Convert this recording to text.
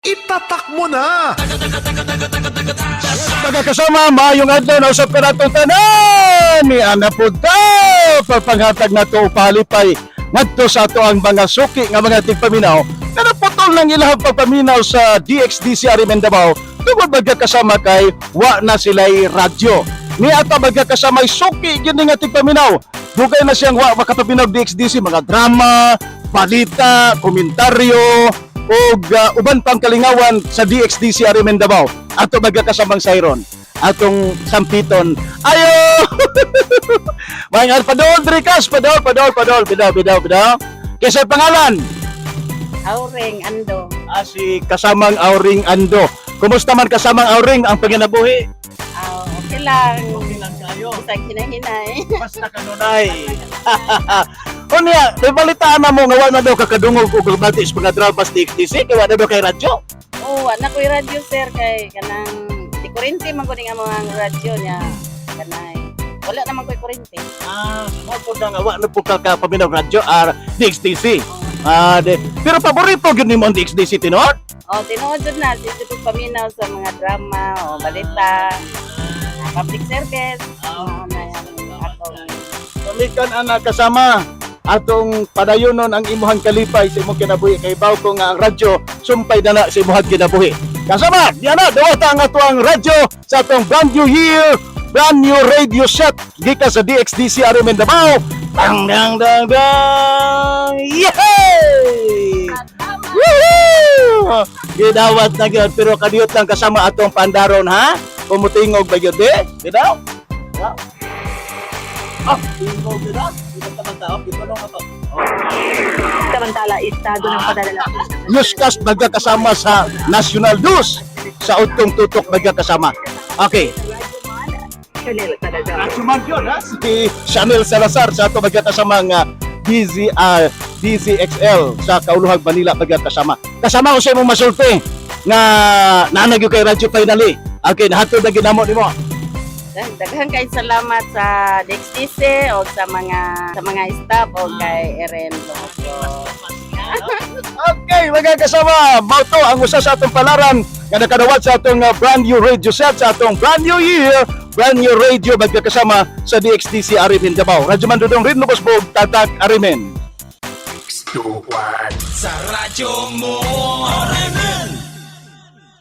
Itatak mo na! Mga kasama, maayong adlaw na usap ka natong tanan ni Ana Punta pagpanghatag na to upalipay ngadto sa ato ang mga suki nga mga tigpaminaw na naputol ng ilahang pagpaminaw sa DXDC Arimen Davao tungod magkakasama kay wa na sila'y radyo ni ato magkakasamay suki gini nga tigpaminaw dugay na siyang wa makapaminaw DXDC mga drama, balita, komentaryo ug uban pang kalingawan sa DXDC Arimen Davao ato magkakasamang sayron atong sampiton ayo mga padol Drikas padol bidaw kaysa pangalan Auring Ando. si kasamang Auring Ando. Kumusta man kasamang Auring ang panginabuhi? Okay lang. Okay lang kayo. Isang hinahinay. Basta kanunay. Unya, may balitaan na mo nga wala na daw kakadungog ug batis mga dramas DXDC kay wala daw kay radyo. Oo, anak ko'y radyo sir kay kanang di kurente man ko nga mga radyo niya. Kanay. Wala naman ko'y kurente. Mo po na nga wala po ka paminaw radyo DXDC. Pero paborito gyud nimo ang DXDC tinod? Tinuod jud na dito paminaw sa mga drama o balita. Public service. Na yan atong Pamikan ana kasama atong padayonon ang imuhang kalipay sa imong kinabuhi kay baw ko nga ang radyo sumpay dana sa imuhang kinabuhi. Kasama, diyan na dawata ang ato ang radyo sa atong brand new year, brand new radio set gikan sa DXDC Arimen Davao. Dang dang dang dang. Yay! Woohoo! Gidawat na gyud pero kadiyot lang kasama atong pandaron ha. Pumutingog ba gyud di? Gidaw? Wow. Tingog gyud ha. Samantala estado ng padadala. Newscast magkakasama sa National News sa utong tutok magkakasama. Okay. Chanel talaga. Asuman yun ha? Si Chanel Salazar sa ato magkakasama nga DZXL sa Kauluhag Manila magkakasama. Kasama ko sa imong masulti nga nanagyo kay Radyo Finally. Okay, nahatod na ginamo nimo. Daghang kay salamat sa DXDC o sa mga staff o kay Eren. Okay, mga kasama, mauto ang usa sa atong palaran nga nakadawat sa atong brand new radio set sa atong brand new year, brand new radio magkakasama sa DXDC Arimen Davao. Radyo Mandudong Rin Lubosbog, Tatak Arimen. Sa radyo mo,